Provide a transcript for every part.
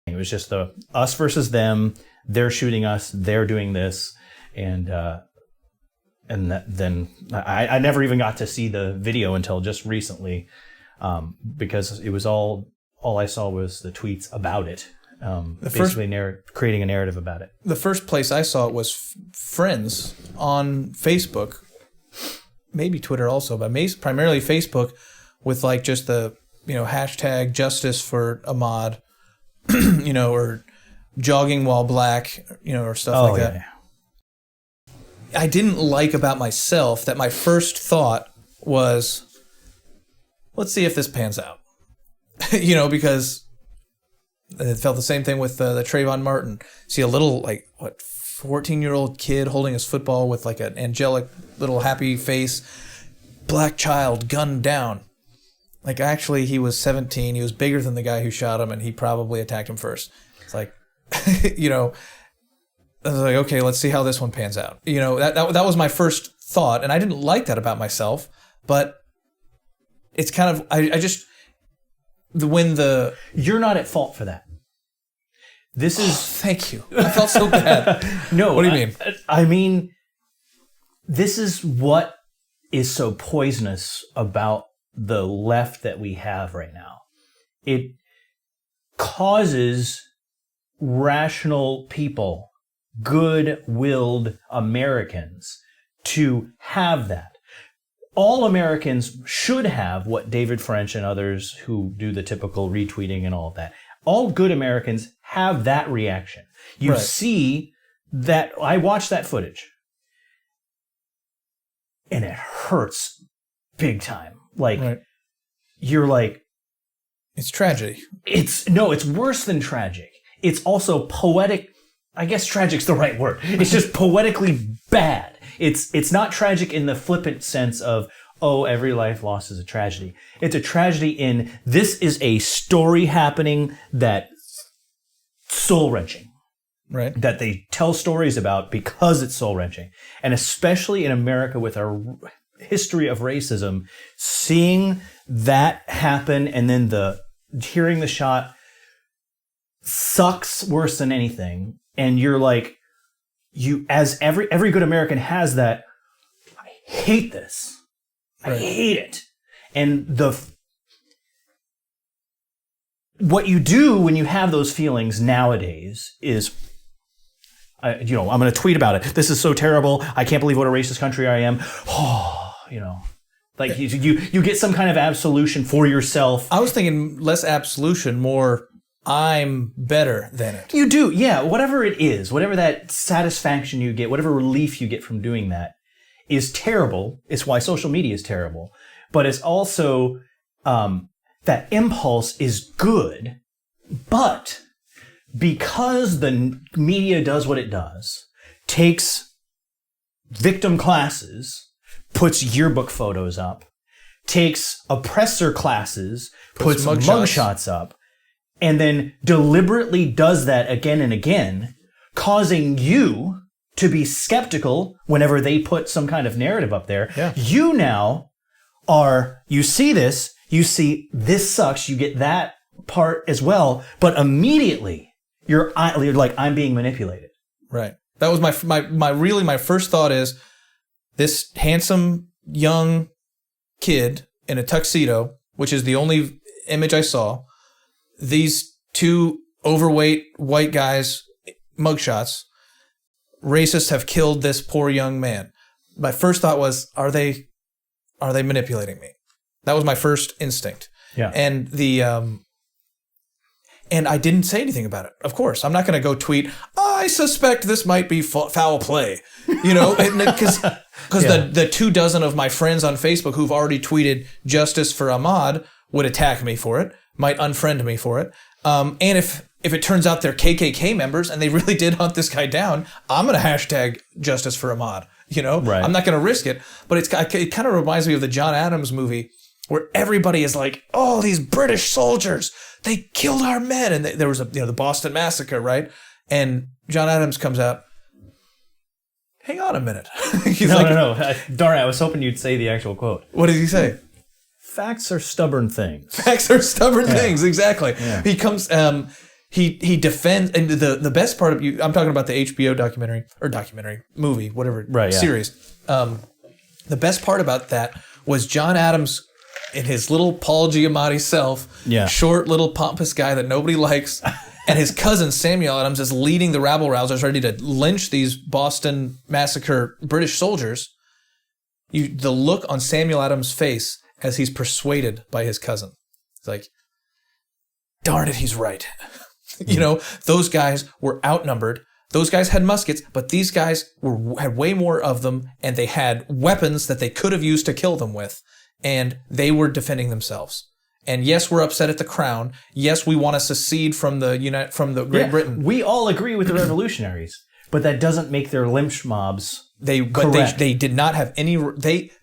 It was just the us versus them. They're shooting us. They're doing this, and then I never even got to see the video until just recently, because it was all I saw was the tweets about it. Basically creating a narrative about it. The first place I saw it was friends on Facebook, maybe Twitter also, but primarily Facebook, with like just the hashtag justice for Ahmaud, or jogging while black, or stuff like that. Yeah. I didn't like about myself that my first thought was, let's see if this pans out, because. It felt the same thing with the Trayvon Martin. See a little 14-year-old kid holding his football with like an angelic little happy face, black child gunned down. Like actually he was 17. He was bigger than the guy who shot him, and he probably attacked him first. It's like, I was like, okay, let's see how this one pans out. That was my first thought, and I didn't like that about myself. But it's kind of You're not at fault for that. This is... thank you. I felt so bad. No. What do you mean? I mean, this is what is so poisonous about the left that we have right now. It causes rational people, good-willed Americans, to have that. All Americans should have what David French and others who do the typical retweeting and all of that. All good Americans have that reaction. You see that. I watched that footage, and it hurts big time. You're like, it's tragedy. It's worse than tragic. It's also poetic. I guess tragic's the right word. It's just poetically bad. It's not tragic in the flippant sense of, oh, every life lost is a tragedy. It's a tragedy in, this is a story happening that's soul-wrenching. Right. That they tell stories about because it's soul-wrenching. And especially in America with our history of racism, seeing that happen and then hearing the shot sucks worse than anything. And you're like, as every good American has that, I hate this. I hate it. And what you do when you have those feelings nowadays is, I'm going to tweet about it. This is so terrible. I can't believe what a racist country I am. You get some kind of absolution for yourself. I was thinking less absolution, more I'm better than it. You do, yeah. Whatever it is, whatever that satisfaction you get, whatever relief you get from doing that is terrible. It's why social media is terrible. But it's also, that impulse is good. But because the media does what it does, takes victim classes, puts yearbook photos up, takes oppressor classes, puts mugshots up, and then deliberately does that again and again, causing you to be skeptical whenever they put some kind of narrative up there. Yeah. You now you see this sucks, you get that part as well, but immediately you're like, I'm being manipulated. Right. That was my first thought is, this handsome young kid in a tuxedo, which is the only image I saw, these two overweight white guys, mugshots, racists have killed this poor young man. My first thought was, are they manipulating me? That was my first instinct. Yeah. And and I didn't say anything about it. Of course, I'm not going to go tweet, I suspect this might be foul play, because the 24 of my friends on Facebook who've already tweeted justice for Ahmaud would attack me for it, might unfriend me for it. And if it turns out they're KKK members and they really did hunt this guy down, I'm going to hashtag justice for Ahmaud. Right. I'm not going to risk it. But it kind of reminds me of the John Adams movie where everybody is like, oh, these British soldiers, they killed our men. And there was the Boston Massacre, right? And John Adams comes out, hang on a minute. No. Darn it, I was hoping you'd say the actual quote. What did he say? Facts are stubborn things. Facts are stubborn things, exactly. Yeah. He comes, he defends, and the best part of you, I'm talking about the HBO documentary movie, whatever, right, yeah. series. The best part about that was John Adams in his little Paul Giamatti self, short little pompous guy that nobody likes, and his cousin Samuel Adams is leading the rabble rousers ready to lynch these Boston Massacre British soldiers. The look on Samuel Adams' face as he's persuaded by his cousin. It's like, darn it, he's right. Those guys were outnumbered. Those guys had muskets, but these guys had way more of them, and they had weapons that they could have used to kill them with, and they were defending themselves. And yes, we're upset at the crown. Yes, we want to secede from the Great Britain. We all agree with the revolutionaries, but that doesn't make their lynch mobs They did not have any.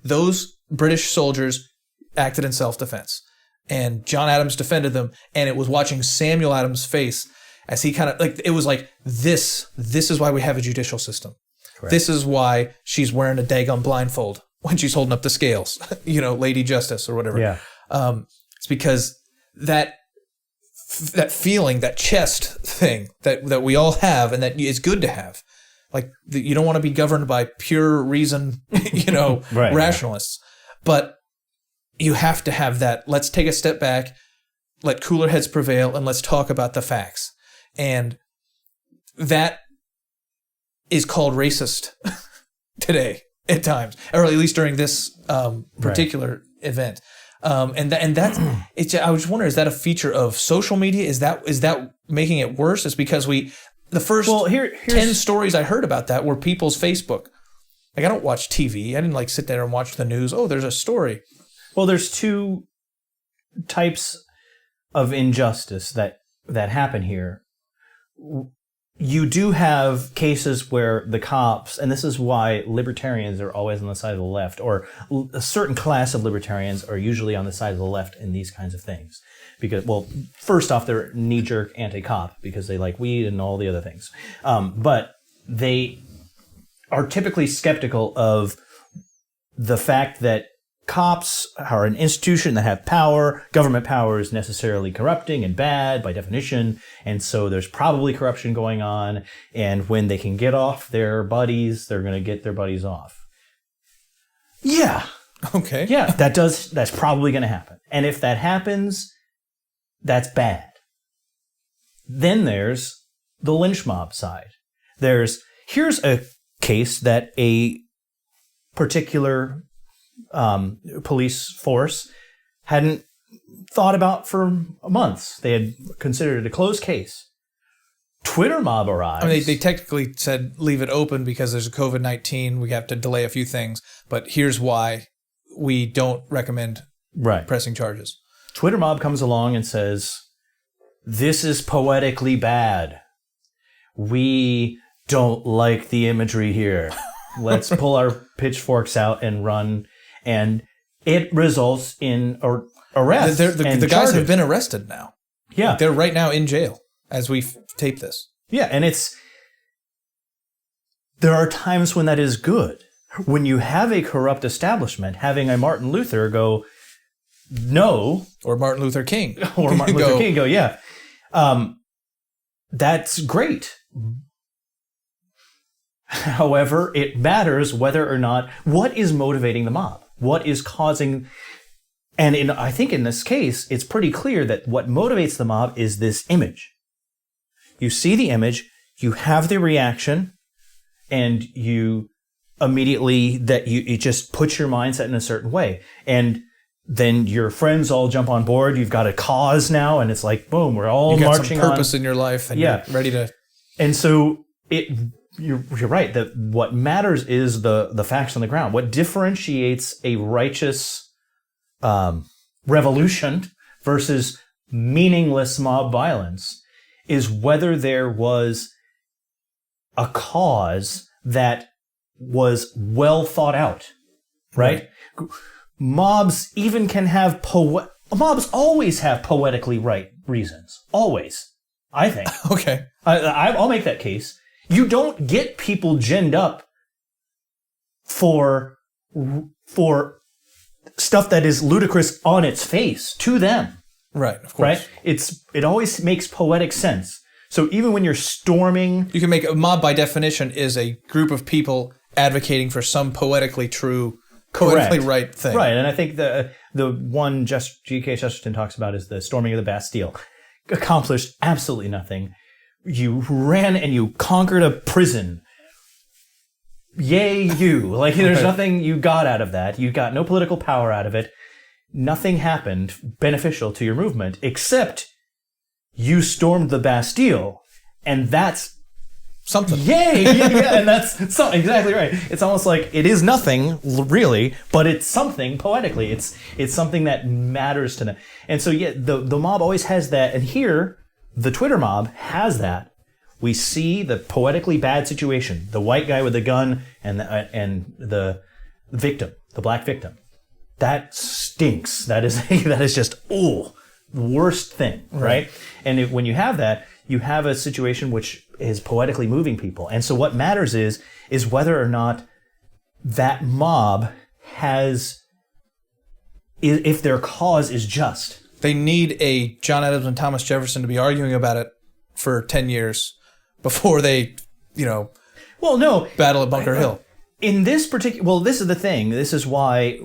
Those British soldiers acted in self-defense, and John Adams defended them. And it was watching Samuel Adams' face as he kind of it was like this. This is why we have a judicial system. Correct. This is why she's wearing a daggum blindfold when she's holding up the scales. Lady Justice or whatever. Yeah. It's because that feeling, that chest thing that we all have, and that is good to have. Like, you don't want to be governed by pure reason, right, rationalists. But you have to have that. Let's take a step back, let cooler heads prevail, and let's talk about the facts. And that is called racist today at times, or at least during this particular event. And that's it's. I was just wondering, is that a feature of social media? Is that making it worse? It's because the first 10 stories I heard about that were people's Facebook. Like, I don't watch TV. I didn't sit there and watch the news. Oh, there's a story. Well, there's two types of injustice that happen here. You do have cases where the cops, and this is why libertarians are always on the side of the left, or a certain class of libertarians are usually on the side of the left in these kinds of things. Because, well, first off, they're knee-jerk anti-cop because they like weed and all the other things. But they are typically skeptical of the fact that cops are an institution that have power. Government power is necessarily corrupting and bad by definition. And so there's probably corruption going on. And when they can get off their buddies, they're going to get their buddies off. Yeah. Okay. Yeah, that's probably going to happen. And if that happens, that's bad. Then there's the lynch mob side. Here's a case that a particular police force hadn't thought about for months. They had considered it a closed case. Twitter mob arrives. I mean, they technically said leave it open because there's a COVID-19. We have to delay a few things, but here's why we don't recommend pressing charges. Twitter mob comes along and says, this is poetically bad. We don't like the imagery here. Let's pull our pitchforks out and run. And it results in arrest. The guys have been arrested now. Yeah. They're right now in jail as we tape this. Yeah, and there are times when that is good. When you have a corrupt establishment, having a Martin Luther go, no. Or Martin Luther King. Or Martin Luther King go, yeah. That's great. However, it matters whether or not, what is motivating the mob? What is causing, and I think in this case, it's pretty clear that what motivates the mob is this image. You see the image, you have the reaction, and you immediately, it just puts your mindset in a certain way. And then your friends all jump on board, you've got a cause now, and it's like, boom, we're all marching on. You got some purpose in your life, and you're ready to. And so You're right that what matters is the facts on the ground. What differentiates a righteous revolution versus meaningless mob violence is whether there was a cause that was well thought out, right? Mobs even can have mobs always have poetically right reasons. Always, I think. Okay. I'll make that case. You don't get people ginned up for stuff that is ludicrous on its face to them. Right, of course. Right? It always makes poetic sense. So even when you're storming, You can make a mob by definition is a group of people advocating for some poetically true, poetically right thing. right? And I think the one G.K. Chesterton talks about is the storming of the Bastille. Accomplished absolutely nothing. You ran and you conquered a prison. Yay, you! Like there's nothing you got out of that. You got no political power out of it. Nothing happened beneficial to your movement except you stormed the Bastille, and that's Something. yay! Yeah, and that's so exactly right. It's almost like it is nothing really, but it's something poetically. It's something that matters to them. And so yeah, the mob always has that, and here the Twitter mob has that. We see the poetically bad situation: the white guy with the gun and the victim, the black victim. That stinks. That is just worst thing, right? And when you have that, you have a situation which is poetically moving people. And so what matters is whether or not that mob if their cause is just. They need a John Adams and Thomas Jefferson to be arguing about it for 10 years before they, Well, no. battle at Bunker Hill. In this this is the thing. This is why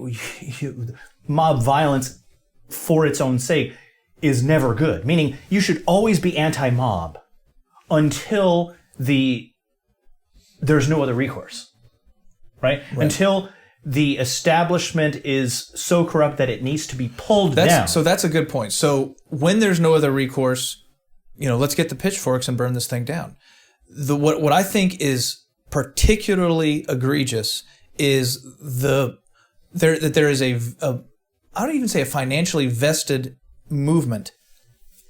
mob violence for its own sake is never good. Meaning you should always be anti-mob until there's no other recourse. Right? Until the establishment is so corrupt that it needs to be pulled down. So that's a good point. So when there's no other recourse, let's get the pitchforks and burn this thing down. What I think is particularly egregious is that there is a I don't even say a financially vested movement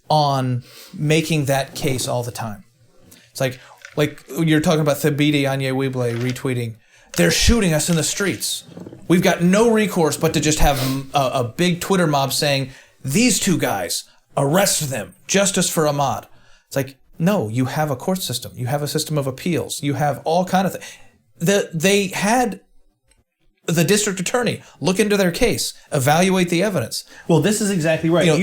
on making that case all the time. It's like you're talking about Thabiti Anyewibble retweeting, they're shooting us in the streets. We've got no recourse but to just have a big Twitter mob saying, these two guys, arrest them, justice for Ahmaud. It's like, no, you have a court system. You have a system of appeals. You have all kind of things. They had the district attorney look into their case, evaluate the evidence. Well, this is exactly right.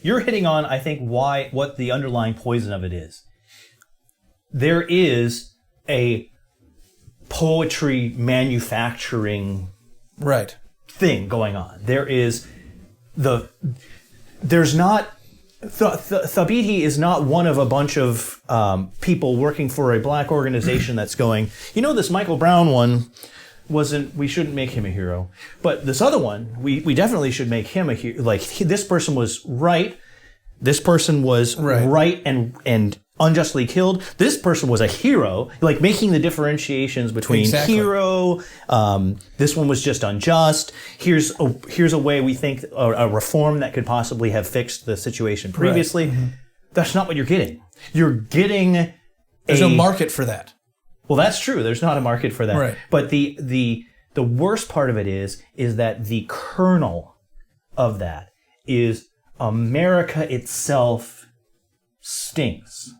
You're hitting on, I think, what the underlying poison of it is. There is a poetry manufacturing thing going on. There's not Thabiti is not one of a bunch of people working for a black organization that's going, this Michael Brown one we shouldn't make him a hero. But this other one, we definitely should make him a hero. Like, this person was right. This person was right and unjustly killed. This person was a hero. Like, making the differentiations between hero, this one was just unjust. Here's a way we think a reform that could possibly have fixed the situation previously. Right. Mm-hmm. That's not what you're getting. You're getting There's no market for that. Well, that's true. There's not a market for that. Right. But the worst part of it is that the kernel of that is America itself stinks.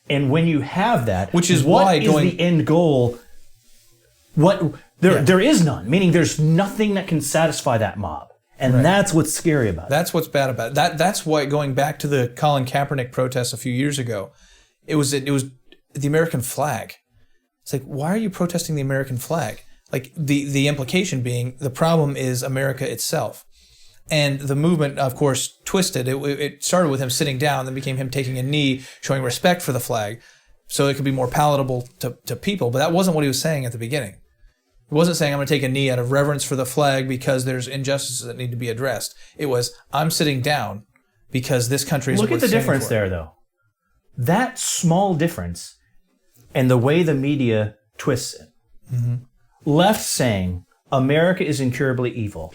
And when you have that, which is the end goal? There is none. Meaning, there's nothing that can satisfy that mob, and that's what's scary about it. That's what's bad about it. That's why, going back to the Colin Kaepernick protests a few years ago, it was the American flag. It's like, why are you protesting the American flag? Like, the implication being the problem is America itself. And the movement, of course, twisted. It started with him sitting down, then became him taking a knee, showing respect for the flag, so it could be more palatable to people. But that wasn't what he was saying at the beginning. He wasn't saying, I'm going to take a knee out of reverence for the flag because there's injustices that need to be addressed. It was, I'm sitting down because this country is worth standing for. Look at the difference there, though. That small difference and the way the media twists it. Mm-hmm. Left saying, America is incurably evil.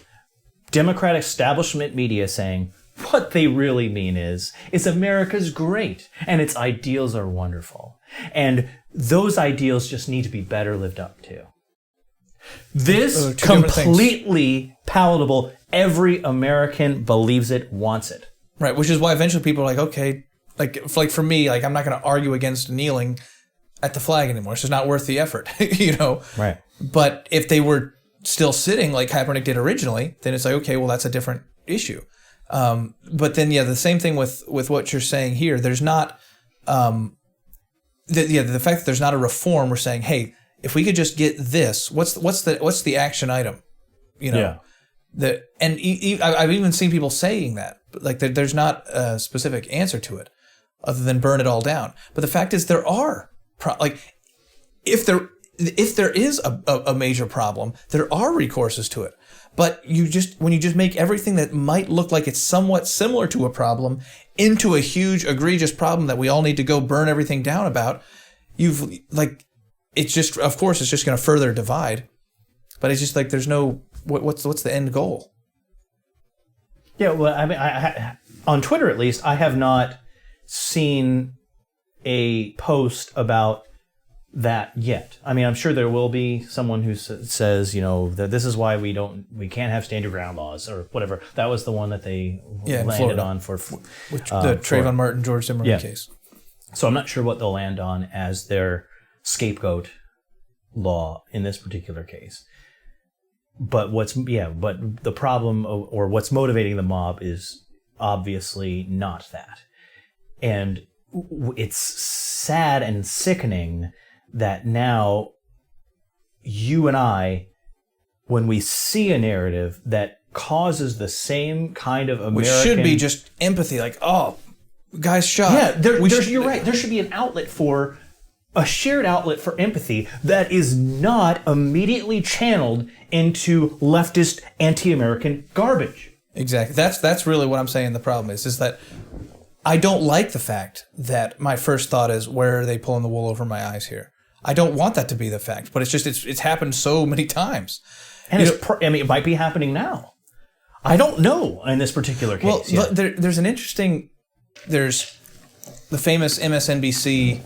Democratic establishment media saying, what they really mean is America's great and its ideals are wonderful. And those ideals just need to be better lived up to. This completely palatable. Every American believes it, wants it. Right, which is why eventually people are like, okay, like for me, like, I'm not going to argue against kneeling at the flag anymore. It's just not worth the effort, Right. But if they were still sitting like Kaepernick did originally, then it's like, okay, well, that's a different issue. But then, the same thing with what you're saying here. There's not the fact that there's not a reform, we're saying, hey, if we could just get this, what's the action item? You know, I've even seen people saying that, but like there's not a specific answer to it, other than burn it all down. But the fact is, there are if there is a major problem, there are recourses to it. But when you just make everything that might look like it's somewhat similar to a problem into a huge egregious problem that we all need to go burn everything down about, it's just, of course, it's just going to further divide. But it's just like there's no what's the end goal? Yeah, well, I mean, I on Twitter at least, I have not seen a post about that yet. I mean, I'm sure there will be someone who says, that this is why we can't have stand your ground laws or whatever. That was the one that they landed Florida. on for the Trayvon Martin, George Zimmerman case. So I'm not sure what they'll land on as their scapegoat law in this particular case. But but the problem or what's motivating the mob is obviously not that. And it's sad and sickening that now you and I, when we see a narrative that causes the same kind of American... Which should be just empathy, like, oh, guy's shot. Yeah, you're right. There should be a shared outlet for empathy that is not immediately channeled into leftist anti-American garbage. Exactly. That's really what I'm saying the problem is that I don't like the fact that my first thought is, where are they pulling the wool over my eyes here? I don't want that to be the fact, but it's happened so many times. And it might be happening now. I don't know in this particular case. Well, there's the famous MSNBC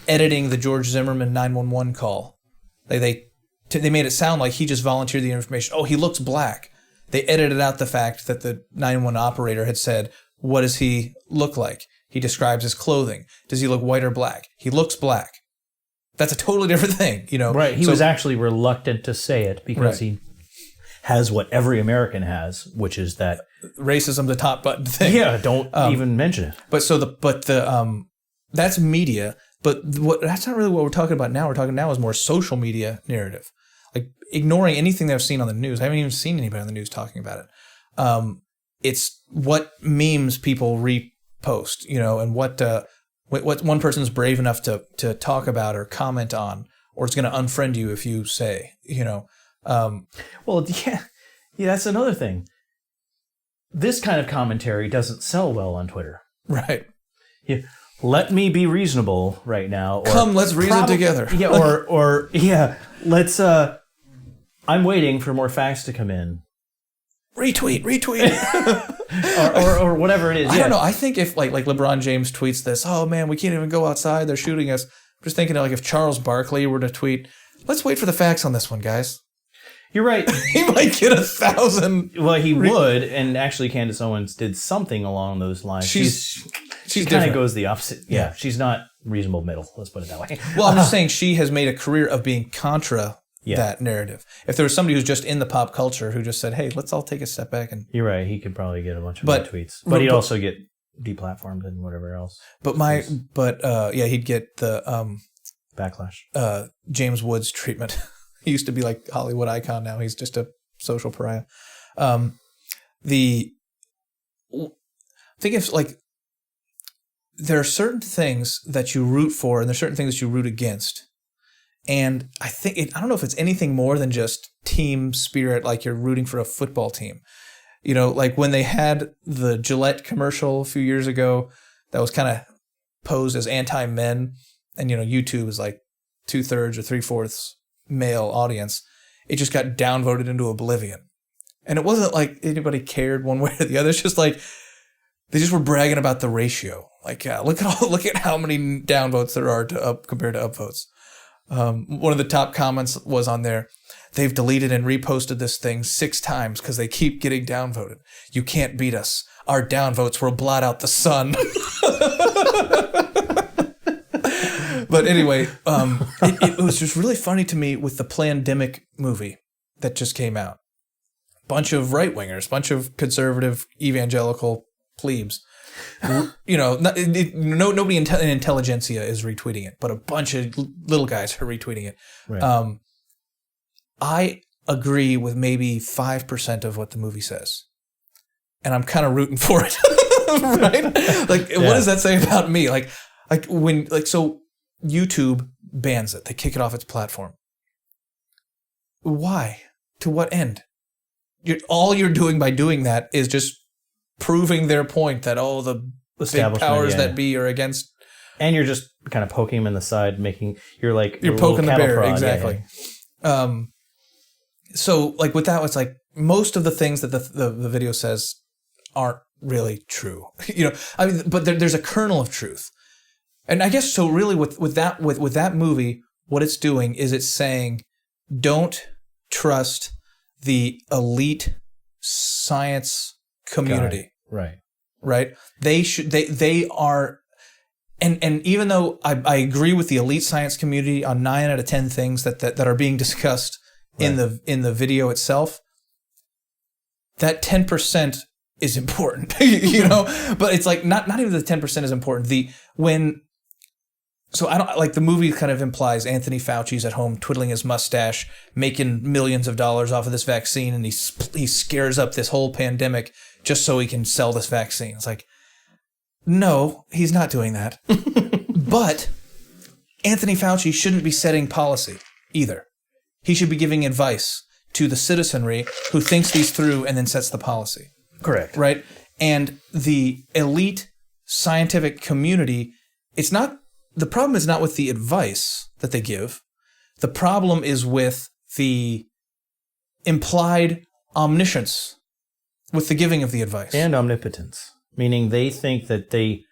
editing the George Zimmerman 911 call. They made it sound like he just volunteered the information. Oh, he looks black. They edited out the fact that the 911 operator had said, what does he look like? He describes his clothing. Does he look white or black? He looks black. That's a totally different thing, Right. He was actually reluctant to say it because he has what every American has, which is that racism, the top button thing. Yeah, don't even mention it. But that's media. But that's not really what we're talking about now. We're talking now is more social media narrative, like ignoring anything that I've seen on the news. I haven't even seen anybody on the news talking about it. It's what memes people repost, and what one person's brave enough to talk about or comment on, or it's going to unfriend you if you say, Well, yeah, that's another thing. This kind of commentary doesn't sell well on Twitter. Right. Yeah. Let me be reasonable right now. Come, let's reason together. Yeah, let's. I'm waiting for more facts to come in. Retweet. or whatever it is. I don't know. I think if like LeBron James tweets this, oh man, we can't even go outside, they're shooting us. I'm just thinking if Charles Barkley were to tweet, let's wait for the facts on this one, guys. You're right. He might get 1,000. Well, he would, and actually Candace Owens did something along those lines. She kind of goes the opposite. Yeah, she's not reasonable middle. Let's put it that way. Well, I'm just saying she has made a career of being contra that narrative. If there was somebody who's just in the pop culture who just said, hey, let's all take a step back. And you're right. He could probably get a bunch of more tweets. But he'd also get deplatformed and whatever else. He'd get the backlash. James Woods treatment. He used to be like Hollywood icon. Now he's just a social pariah. I think it's like there are certain things that you root for and there's certain things that you root against. And I don't know if it's anything more than just team spirit, like you're rooting for a football team. Like when they had the Gillette commercial a few years ago that was kind of posed as anti-men, and YouTube is like 2/3 or 3/4 male audience, it just got downvoted into oblivion. And it wasn't like anybody cared one way or the other. It's just like they just were bragging about the ratio. Like, look at how many downvotes there are compared to upvotes. One of the top comments was on there, they've deleted and reposted this thing 6 times because they keep getting downvoted. You can't beat us. Our downvotes will blot out the sun. But anyway, it was just really funny to me with the Plandemic movie that just came out. Bunch of right-wingers, bunch of conservative evangelical plebes. Nobody in intelligentsia is retweeting it, but a bunch of little guys are retweeting it. Right. I agree with maybe 5% of what the movie says, and I'm kind of rooting for it. Right? Like, what does that say about me? So YouTube bans it. They kick it off its platform. Why? To what end? All you're doing by doing that is just proving their point that, the big powers that be are against. And you're just kind of poking them in the side, you're poking the bear. prod. Exactly. Yeah. So like with that, it's like most of the things that the video says aren't really true. But there's a kernel of truth. And I guess so really with that movie, what it's doing is it's saying, don't trust the elite science community. Right. They are, and even though I agree with the elite science community on 9 out of 10 things that are being discussed in the video itself, that 10% is important, but it's like not even the 10% is important. So I don't like the movie kind of implies Anthony Fauci's at home twiddling his mustache, making millions of dollars off of this vaccine, and he scares up this whole pandemic just so he can sell this vaccine. It's like, no, he's not doing that. But Anthony Fauci shouldn't be setting policy either. He should be giving advice to the citizenry who thinks these through and then sets the policy. Correct. Right? And the elite scientific community, the problem is not with the advice that they give. The problem is with the implied omniscience with the giving of the advice. And omnipotence. Meaning they think that the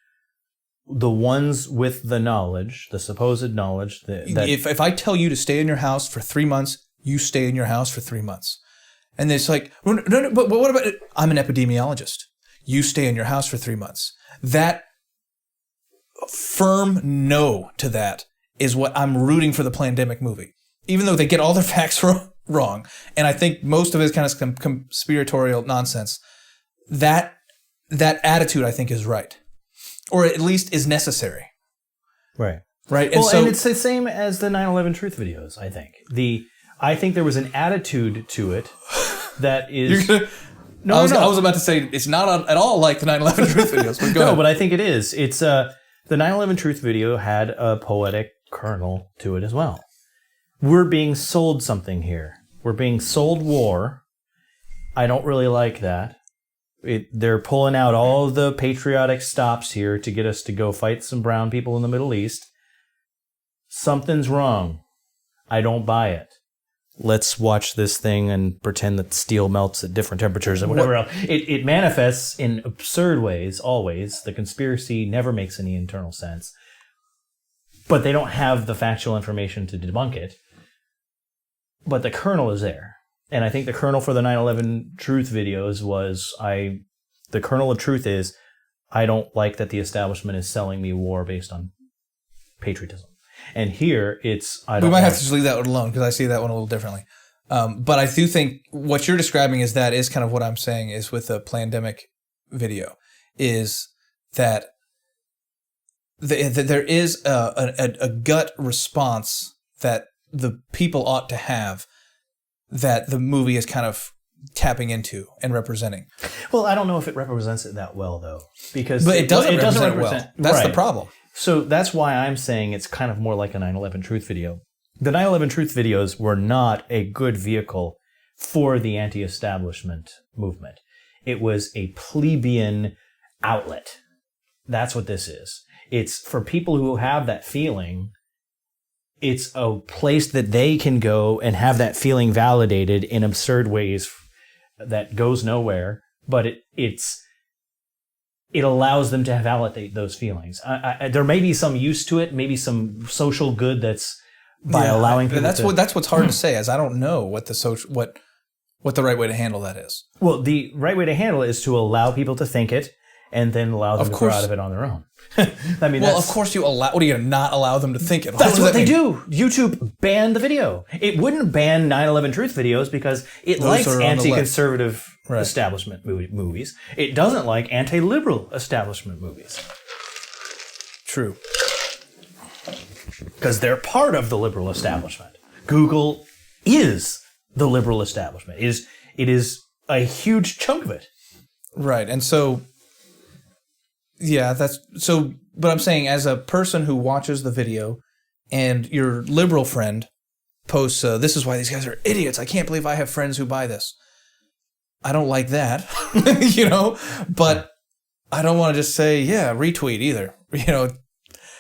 ones with the knowledge, the supposed knowledge... If I tell you to stay in your house for 3 months, you stay in your house for 3 months. And it's like, no, but what about it? I'm an epidemiologist. You stay in your house for 3 months. That firm no to that is what I'm rooting for the Plandemic movie. Even though they get all their facts wrong, and I think most of it is kind of conspiratorial nonsense, that attitude I think is right. Or at least is necessary. Right. Right. And it's the same as the 9/11 truth videos, I think. I think there was an attitude to it that is... I was about to say it's not at all like the 9/11 truth videos, but go ahead. No, but I think it is. It's the 9/11 truth video had a poetic kernel to it as well. We're being sold something here. We're being sold war. I don't really like that. They're pulling out all the patriotic stops here to get us to go fight some brown people in the Middle East. Something's wrong. I don't buy it. Let's watch this thing and pretend that steel melts at different temperatures and whatever else. It manifests in absurd ways, always. The conspiracy never makes any internal sense. But they don't have the factual information to debunk it. But the kernel is there. And I think the kernel for the 9/11 truth videos was, the kernel of truth is, I don't like that the establishment is selling me war based on patriotism. And here it's, we might have to just leave that one alone because I see that one a little differently. But I do think what you're describing is kind of what I'm saying is with the Plandemic video, is that there is a gut response that the people ought to have that the movie is kind of tapping into and representing. Well, I don't know if it represents it that well, though, because it doesn't represent well. That's the problem. So that's why I'm saying it's kind of more like a 9/11 truth video. The 9/11 truth videos were not a good vehicle for the anti-establishment movement. It was a plebeian outlet. That's what this is. It's for people who have that feeling. It's a place that they can go and have that feeling validated in absurd ways that goes nowhere, but it allows them to validate those feelings. There may be some use to it, maybe some social good that's by allowing people that's what's hard to say, as I don't know what the right way to handle that is. Well, the right way to handle it is to allow people to think it and then allow them to grow out of it on their own. I mean, of course you allow. What are you going to not allow them to think it? That's what they do. YouTube banned the video. It wouldn't ban 9/11 truth videos because it likes anti-conservative establishment movies. It doesn't like anti-liberal establishment movies. True. Because they're part of the liberal establishment. Google is the liberal establishment. It is a huge chunk of it. Right. And so, yeah, but I'm saying as a person who watches the video and your liberal friend posts, this is why these guys are idiots. I can't believe I have friends who buy this. I don't like that, but I don't want to just say, yeah, retweet either,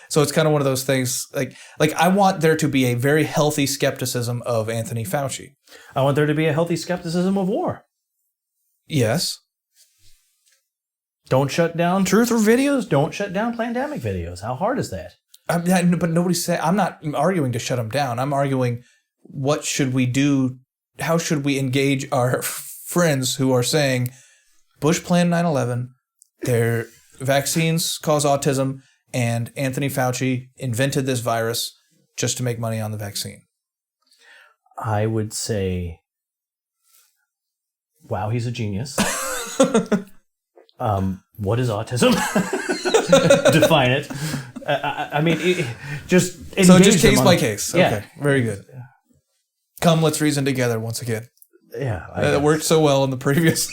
So it's kind of one of those things like I want there to be a very healthy skepticism of Anthony Fauci. I want there to be a healthy skepticism of war. Yes. Don't shut down truth or videos. Don't shut down Plandemic videos. How hard is that? But nobody's saying, I'm not arguing to shut them down. I'm arguing what should we do? How should we engage our friends who are saying Bush planned 9/11, their vaccines cause autism, and Anthony Fauci invented this virus just to make money on the vaccine? I would say, wow, he's a genius. What is autism? Define it. I mean, just case by case. Yeah. Okay, very good. Come, let's reason together once again. Yeah, it worked so well in the previous.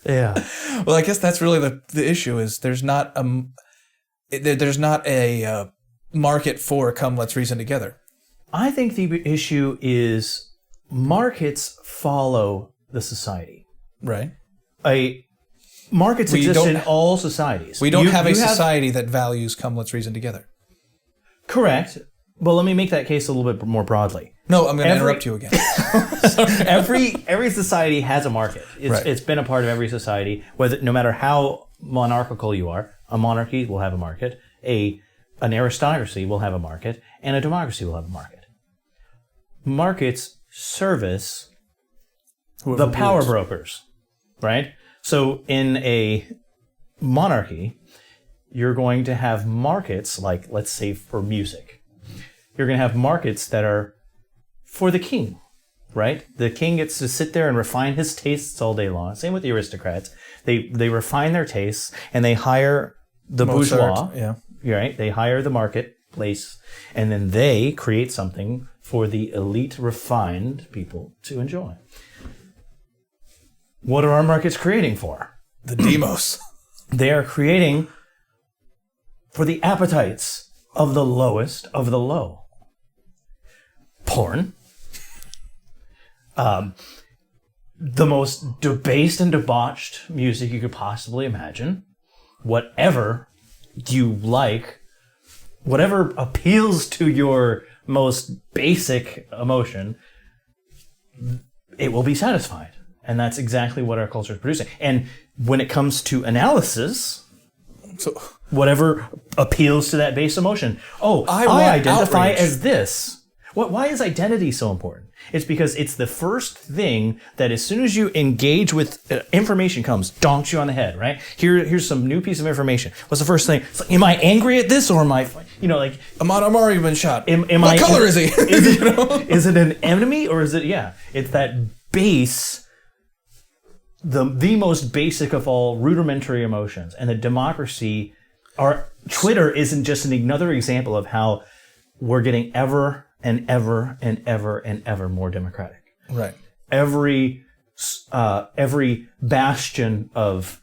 Yeah. Well, I guess that's really the issue is there's not a market for come, let's reason together. I think the issue is markets follow the society. Right. Markets exist in all societies. We don't have a society that values come, let's reason together. Correct. But let me make that case a little bit more broadly. No, I'm going to interrupt you again. Every society has a market. It's been a part of every society. No matter how monarchical you are, a monarchy will have a market, an aristocracy will have a market, and a democracy will have a market. Markets service the power brokers, right? So in a monarchy, you're going to have markets like, let's say, for music. You're going to have markets that are for the king, right? The king gets to sit there and refine his tastes all day long. Same with the aristocrats. They refine their tastes and they hire the bourgeois. Yeah. Right? They hire the marketplace and then they create something for the elite, refined people to enjoy. What are our markets creating for? The demos. They are creating for the appetites of the lowest of the low. Porn. The most debased and debauched music you could possibly imagine. Whatever you like, whatever appeals to your most basic emotion, it will be satisfied. And that's exactly what our culture is producing. And when it comes to analysis, whatever appeals to that base emotion. I identify as this. Why is identity so important? It's because it's the first thing that as soon as you engage with information comes, donks you on the head, right? Here's some new piece of information. What's the first thing? It's like, am I angry at this or am I, like... Ahmaud Arbery been shot. What color is he? Is it an enemy or is it, it's that base, the most basic of all rudimentary emotions. And the democracy, Twitter isn't just another example of how we're getting ever and ever and ever and ever more democratic. Right. Every bastion of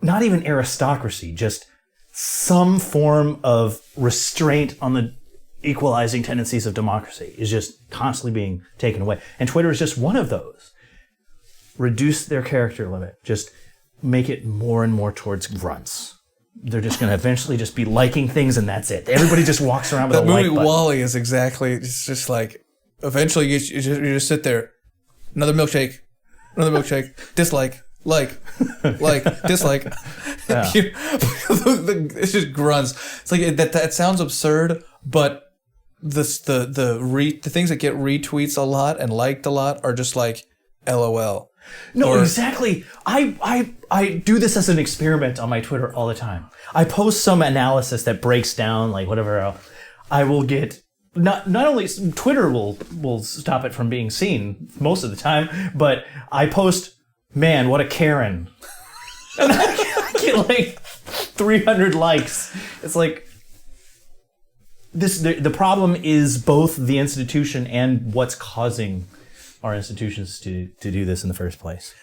not even aristocracy, just some form of restraint on the equalizing tendencies of democracy is just constantly being taken away. And Twitter is just one of those. Reduce their character limit. Just make it more and more towards grunts. They're just going to eventually just be liking things and that's it. Everybody just walks around with a like button. That movie WALL-E is exactly, it's just like, eventually you just sit there, another milkshake, dislike, like, dislike. Yeah. It's just grunts. It's like, that sounds absurd, but the things that get retweets a lot and liked a lot are just like, LOL. No, exactly. I do this as an experiment on my Twitter all the time. I post some analysis that breaks down like whatever else. I will get not only Twitter will stop it from being seen most of the time, but I post, man, what a Karen. And I get like 300 likes. It's like, the problem is both the institution and what's causing our institutions to do this in the first place.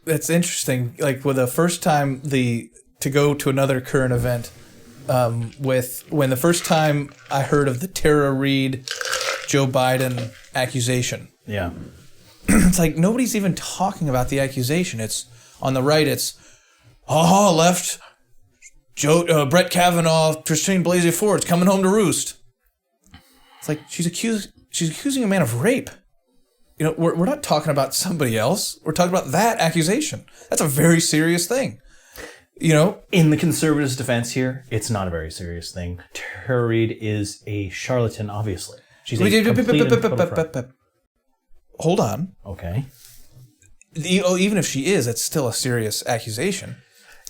That's interesting. Like, with the first time to go to another current event, when the first time I heard of the Tara Reade Joe Biden accusation. Yeah. It's like nobody's even talking about the accusation. It's on the right. It's left. Brett Kavanaugh, Christine Blasey Ford's coming home to roost. It's like she's accusing a man of rape. We're not talking about somebody else. We're talking about that accusation. That's a very serious thing. In the conservatives' defense here, it's not a very serious thing. Tara Reade is a charlatan, obviously. She's a complete Hold on. Okay. Even if she is, it's still a serious accusation.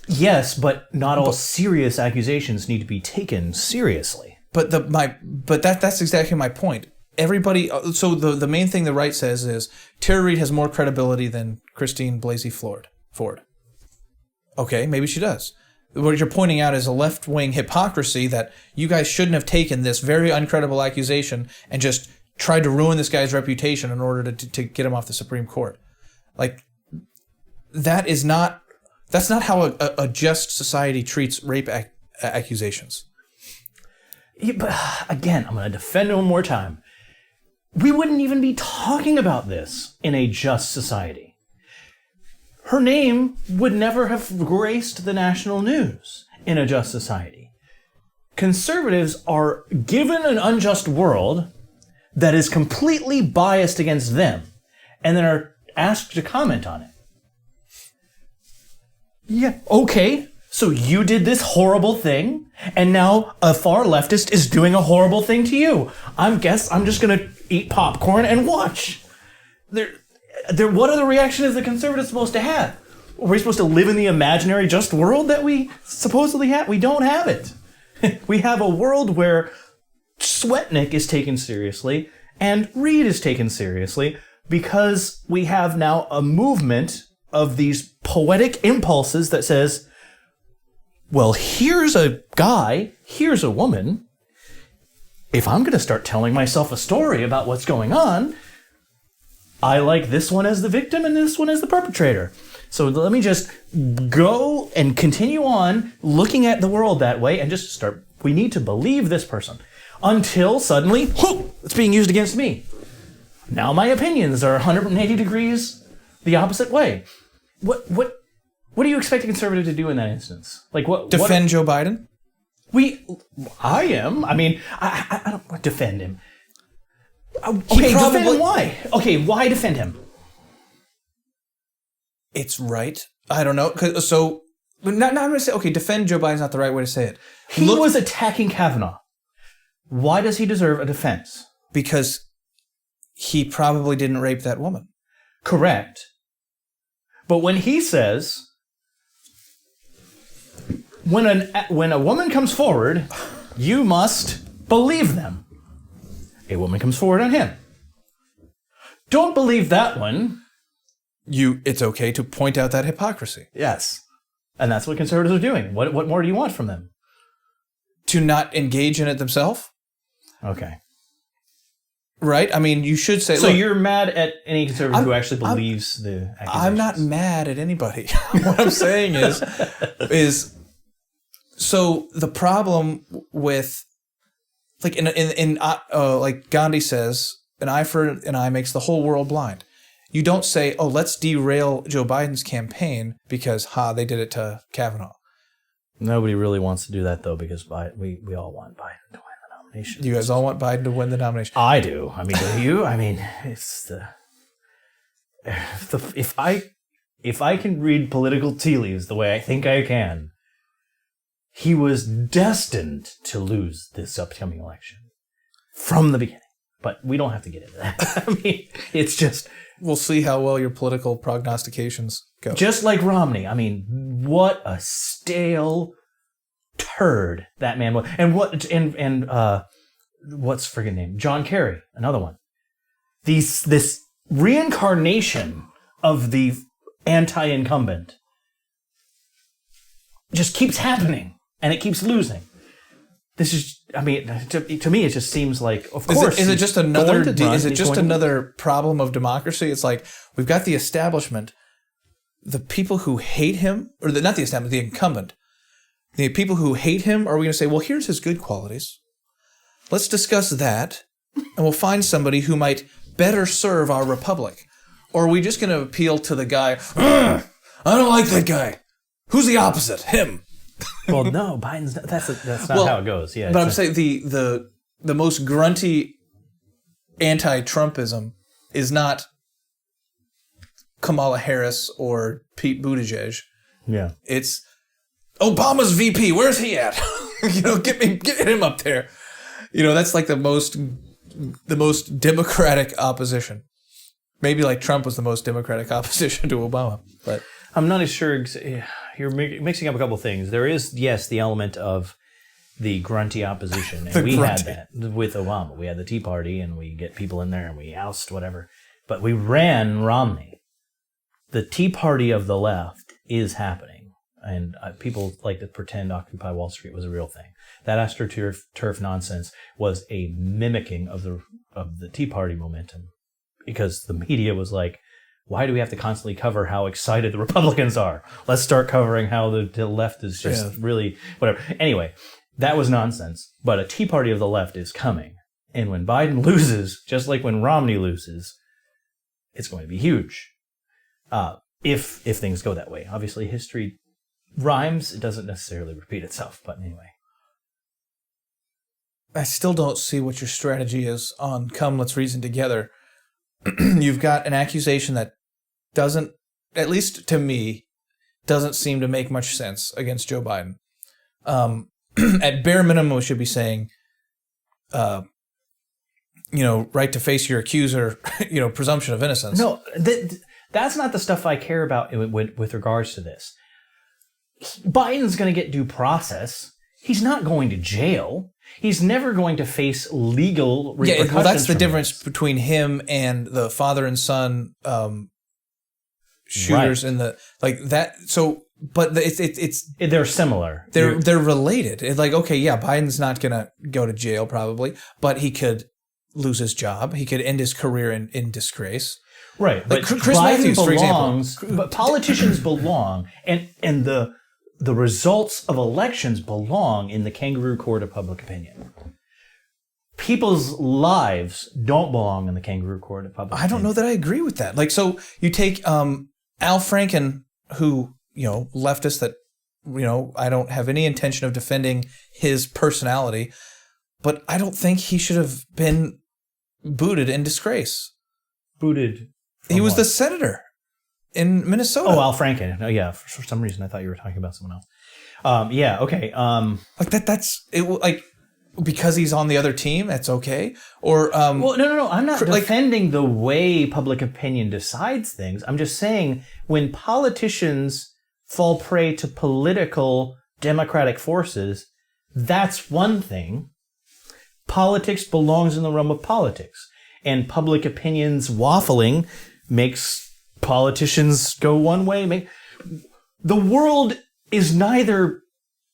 Yes, but not all serious accusations need to be taken seriously. But that's exactly my point. Everybody. So the main thing the right says is Tara Reade has more credibility than Christine Blasey Ford. Okay, maybe she does. What you're pointing out is a left-wing hypocrisy that you guys shouldn't have taken this very uncredible accusation and just tried to ruin this guy's reputation in order to get him off the Supreme Court. Like, that's not how a just society treats rape accusations. Yeah, but again, I'm going to defend it one more time. We wouldn't even be talking about this in a just society. Her name would never have graced the national news in a just society. Conservatives are given an unjust world that is completely biased against them, and then are asked to comment on it. Yeah, okay, so you did this horrible thing, and now a far leftist is doing a horrible thing to you. I'm just gonna eat popcorn and watch. What other reaction is the conservatives supposed to have? Are we supposed to live in the imaginary just world that we supposedly have? We don't have it. We have a world where Swetnick is taken seriously and Reade is taken seriously because we have now a movement of these poetic impulses that says, well, here's a guy, here's a woman. If I'm going to start telling myself a story about what's going on, I like this one as the victim and this one as the perpetrator. So let me just go and continue on looking at the world that way and just start, we need to believe this person. Until suddenly, whoo, it's being used against me. Now my opinions are 180 degrees the opposite way. What do you expect a conservative to do in that instance? Like defend Joe Biden? I am. I mean, I don't want to defend him. Okay, defend him why? Okay, why defend him? It's right. I don't know. So, not I'm going to say, okay, defend Joe Biden's not the right way to say it. He was attacking Kavanaugh. Why does he deserve a defense? Because he probably didn't rape that woman. Correct. But when he says, when a woman comes forward, you must believe them. A woman comes forward on him. Don't believe that one. It's okay to point out that hypocrisy. Yes. And that's what conservatives are doing. What more do you want from them? To not engage in it themselves? Okay. Right? I mean, you should say... So you're mad at any conservative who actually believes the accusations? I'm not mad at anybody. What I'm saying is... So the problem with... Like like Gandhi says, an eye for an eye makes the whole world blind. You don't say, oh, let's derail Joe Biden's campaign because, they did it to Kavanaugh. Nobody really wants to do that, though, because we all want Biden to win the nomination. You guys all want Biden to win the nomination? I do. I mean, do you? I mean, it's if I can read political tea leaves the way I think I can, he was destined to lose this upcoming election from the beginning. But we don't have to get into that. I mean, it's just... We'll see how well your political prognostications go. Just like Romney. I mean, what a stale turd that man was. And what's friggin' name? John Kerry, another one. This reincarnation of the anti-incumbent just keeps happening, and it keeps losing. This is, I mean, to me, it just seems like, of course. Is it just another problem of democracy? It's like, we've got the establishment, the people who hate him, or not the establishment, the incumbent. The people who hate him, are we going to say, well, here's his good qualities. Let's discuss that, and we'll find somebody who might better serve our republic. Or are we just going to appeal to the guy, I don't like that guy. Who's the opposite? Him. Well, no, Biden's that's not how it goes. Yeah, but I'm saying the most grunty anti-Trumpism is not Kamala Harris or Pete Buttigieg. Yeah, it's Obama's VP. Where's he at? Get him up there. That's like the most democratic opposition. Maybe like Trump was the most democratic opposition to Obama, but I'm not as sure. You're mixing up a couple of things. There is, yes, the element of the grunty opposition, and we had that with Obama. We had the Tea Party, and we get people in there, and we oust whatever. But we ran Romney. The Tea Party of the left is happening, and people like to pretend Occupy Wall Street was a real thing. That AstroTurf nonsense was a mimicking of the Tea Party momentum, because the media was like, why do we have to constantly cover how excited the Republicans are? Let's start covering how the left is just really whatever. Anyway, that was nonsense. But a Tea Party of the left is coming. And when Biden loses, just like when Romney loses, it's going to be huge. If things go that way. Obviously, history rhymes. It doesn't necessarily repeat itself. But anyway. I still don't see what your strategy is on Come Let's Reason Together. You've got an accusation that doesn't, at least to me, doesn't seem to make much sense against Joe Biden. At bare minimum, we should be saying, right to face your accuser, presumption of innocence. No, that's not the stuff I care about with regards to this. Biden's going to get due process. He's not going to jail. He's never going to face legal repercussions. Yeah, well, that's the difference between him and the father and son shooters in the like that. So, but it's they're similar. They're related. It's like, okay, yeah, Biden's not going to go to jail probably, but he could lose his job. He could end his career in disgrace. Right, like but Chris Biden Matthews, for belongs. example. But politicians belong, and the results of elections belong in the kangaroo court of public opinion. People's lives don't belong in the kangaroo court of public opinion. I don't know that I agree with that. Like, so you take Al Franken, who, leftist that, I don't have any intention of defending his personality, but I don't think he should have been booted in disgrace. Booted? He was the senator in Minnesota. Oh, Al Franken. Oh, yeah. For some reason, I thought you were talking about someone else. Yeah. Okay. Like that's it. Like because he's on the other team, that's okay. Or well, no. I'm not defending the way public opinion decides things. I'm just saying when politicians fall prey to political democratic forces, that's one thing. Politics belongs in the realm of politics, and public opinion's waffling makes politicians go one way. The world is neither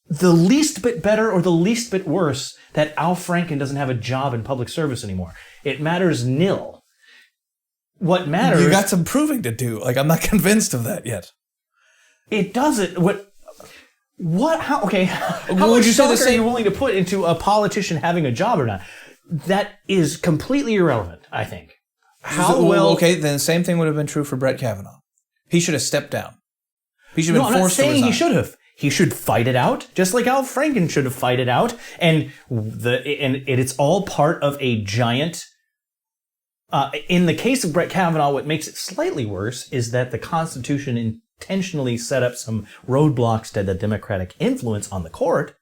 the least bit better or the least bit worse that Al Franken doesn't have a job in public service anymore. It matters nil. What matters... You got some proving to do. Like, I'm not convinced of that yet. It doesn't. What? How? Okay. How much stock are you willing to put into a politician having a job or not? That is completely irrelevant, I think. Okay, then the same thing would have been true for Brett Kavanaugh. He should have stepped down. He should have been forced to resign. I'm not saying he should have. He should fight it out, just like Al Franken should have fight it out. And it's all part of a giant... in the case of Brett Kavanaugh, what makes it slightly worse is that the Constitution intentionally set up some roadblocks to the Democratic influence on the court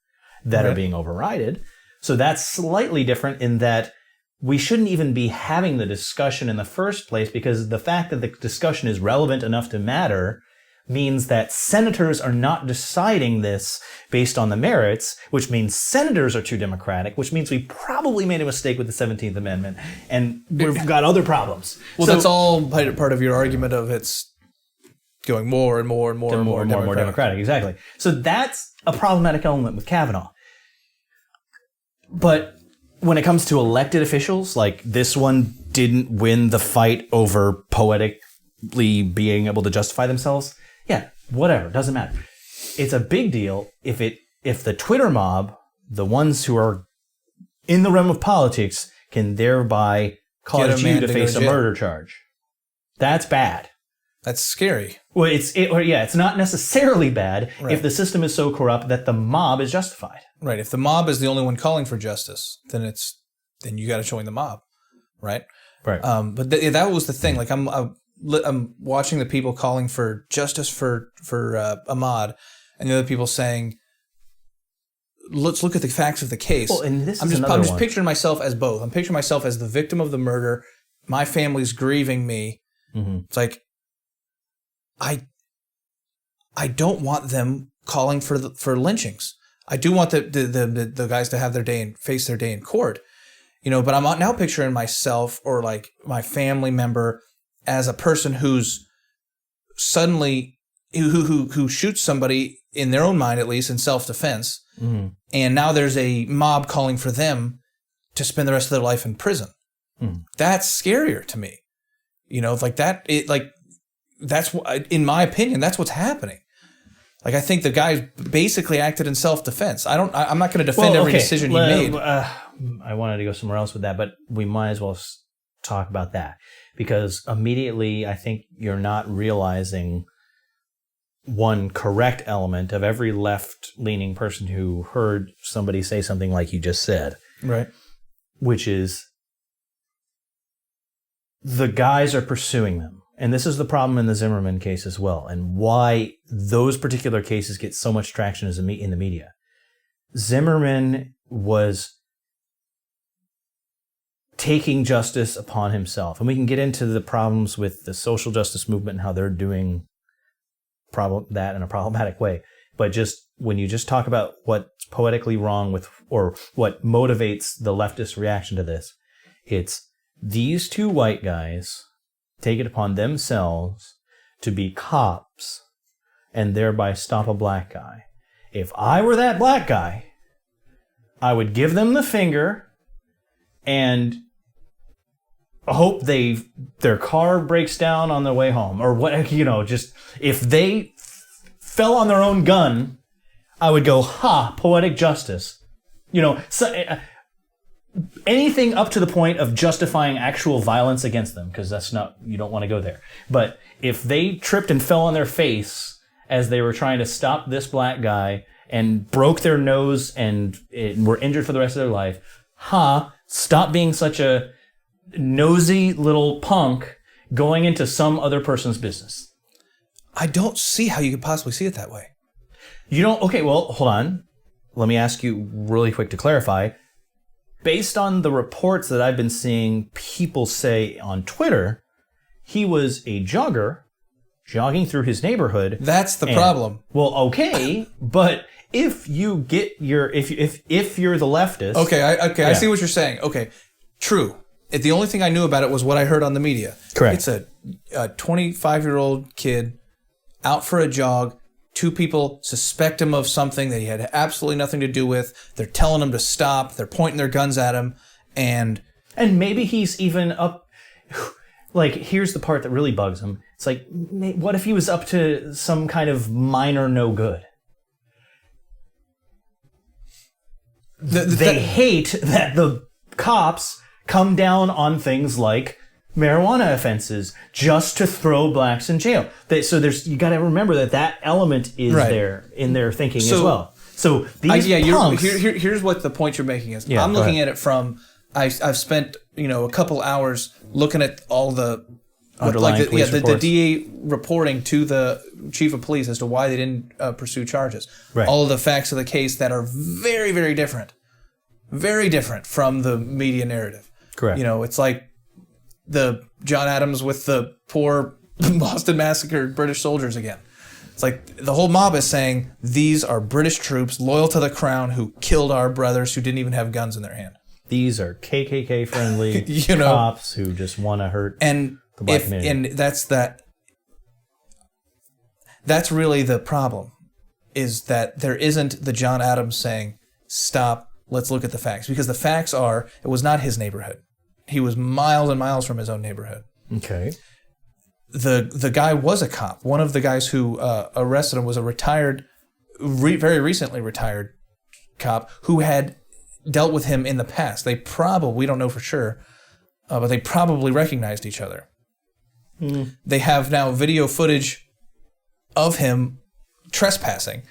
that are being overridden. So that's slightly different in that we shouldn't even be having the discussion in the first place, because the fact that the discussion is relevant enough to matter means that senators are not deciding this based on the merits, which means senators are too democratic, which means we probably made a mistake with the 17th Amendment, and we've got other problems. Well, so, that's all part of your argument of it's going more and more and more and more democratic. Exactly. So that's a problematic element with Kavanaugh. But when it comes to elected officials, like this one didn't win the fight over poetically being able to justify themselves. Yeah, whatever, doesn't matter. It's a big deal if the Twitter mob, the ones who are in the realm of politics, can thereby cause you to face a murder charge. That's bad. That's scary. Well, it's not necessarily bad if the system is so corrupt that the mob is justified. Right. If the mob is the only one calling for justice, then you got to join the mob, right? Right. But that was the thing. Like I'm watching the people calling for justice for Ahmaud, and the other people saying, "Let's look at the facts of the case." Well, and I'm just picturing myself as both. I'm picturing myself as the victim of the murder. My family's grieving me. Mm-hmm. It's like I don't want them calling for lynchings. I do want the guys to have their day and face their day in court, But I'm now picturing myself or like my family member as a person who's suddenly who shoots somebody in their own mind, at least in self-defense, and now there's a mob calling for them to spend the rest of their life in prison. That's scarier to me, like that. That's in my opinion, that's what's happening. Like I think the guy basically acted in self-defense. I'm not going to defend every decision he made. I wanted to go somewhere else with that, but we might as well talk about that. Because immediately, I think you're not realizing one correct element of every left-leaning person who heard somebody say something like you just said. Right. Which is, the guys are pursuing them. And this is the problem in the Zimmerman case as well, and why those particular cases get so much traction in the media. Zimmerman was taking justice upon himself. And we can get into the problems with the social justice movement and how they're doing that in a problematic way. But just when you just talk about what's poetically wrong with, or what motivates the leftist reaction to this, it's these two white guys take it upon themselves to be cops and thereby stop a black guy. If I were that black guy, I would give them the finger and hope their car breaks down on their way home, or what, just if they fell on their own gun, I would go, poetic justice. Anything up to the point of justifying actual violence against them, because you don't want to go there. But if they tripped and fell on their face as they were trying to stop this black guy and broke their nose and were injured for the rest of their life, stop being such a nosy little punk going into some other person's business. I don't see how you could possibly see it that way. You don't? Okay, well, hold on. Let me ask you really quick to clarify. Based on the reports that I've been seeing people say on Twitter, he was a jogger jogging through his neighborhood. That's the problem. Well, okay, but if you get if you're the leftist. Okay, I see what you're saying. Okay, true. The only thing I knew about it was what I heard on the media. Correct. It's a 25-year-old kid out for a jog. Two people suspect him of something that he had absolutely nothing to do with. They're telling him to stop. They're pointing their guns at him. And maybe he's even up... Like, here's the part that really bugs him. It's like, what if he was up to some kind of minor no good? They hate that the cops come down on things like marijuana offenses just to throw blacks in jail. You got to remember that element is there in their thinking as well. So these punks... Here's what the point you're making is. I'm looking at it from... I've spent a couple hours looking at all the underlying police reports. The DA reporting to the chief of police as to why they didn't pursue charges. Right. All of the facts of the case that are very, very different from the media narrative. Correct. It's like the John Adams with the poor Boston massacred British soldiers again. It's like the whole mob is saying these are British troops loyal to the crown who killed our brothers who didn't even have guns in their hand. These are KKK friendly know, cops who just want to hurt the black community. And that's really the problem, is that there isn't the John Adams saying, stop, let's look at the facts. Because the facts are, it was not his neighborhood. He was miles and miles from his own neighborhood. Okay. The guy was a cop. One of the guys who arrested him was a retired, very recently retired cop who had dealt with him in the past. We don't know for sure, but they probably recognized each other. Mm. They have now video footage of him trespassing.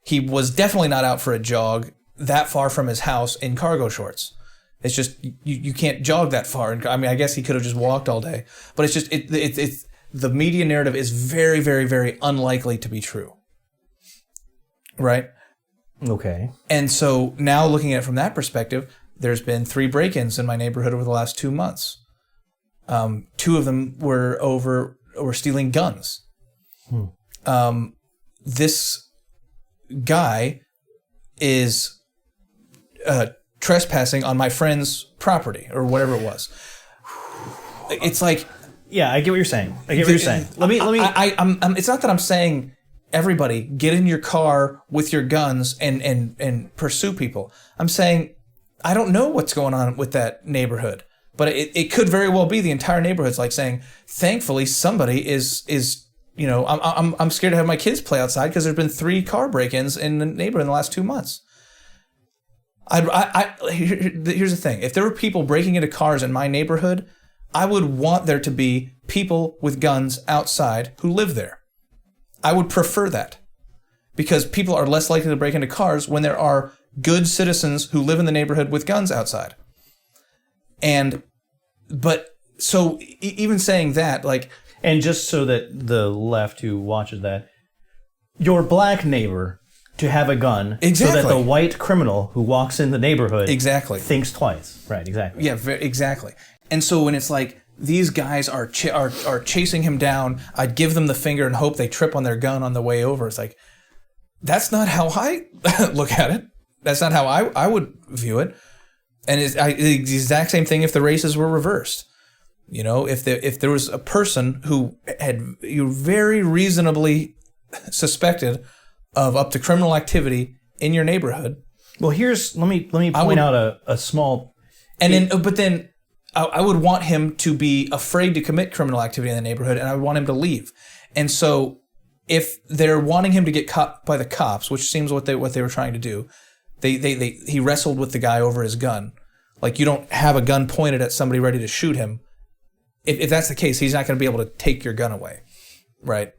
He was definitely not out for a jog that far from his house in cargo shorts. It's just, you can't jog that far. I mean, I guess he could have just walked all day, but it's just, it's the media narrative is very, very, very unlikely to be true. Right? Okay. And so now looking at it from that perspective, there's been 3 break-ins in my neighborhood over the last 2 months. 2 of them were stealing guns. This guy is trespassing on my friend's property or whatever it was. It's like, yeah, I get what you're saying. Let me. It's not that I'm saying everybody get in your car with your guns and pursue people. I'm saying I don't know what's going on with that neighborhood, but it could very well be the entire neighborhood's like saying, thankfully somebody is I'm scared to have my kids play outside because there's been 3 car break-ins in the neighborhood in the last 2 months. Here's the thing. If there were people breaking into cars in my neighborhood, I would want there to be people with guns outside who live there. I would prefer that, because people are less likely to break into cars when there are good citizens who live in the neighborhood with guns outside. But even saying that, like, and just so that the left who watches that, your black neighbor to have a gun, exactly, so that the white criminal who walks in the neighborhood exactly thinks twice. Right, exactly. Yeah, exactly. And so when it's like these guys are chasing him down, I'd give them the finger and hope they trip on their gun on the way over. It's like, that's not how I look at it. That's not how I would view it. And it's the exact same thing if the races were reversed. You know, if there was a person who you very reasonably suspected of up to criminal activity in your neighborhood. Well, let me point out a small. But then I would want him to be afraid to commit criminal activity in the neighborhood, and I would want him to leave. And so, if they're wanting him to get caught by the cops, which seems what they were trying to do, he wrestled with the guy over his gun. Like, you don't have a gun pointed at somebody ready to shoot him. If that's the case, he's not going to be able to take your gun away, right?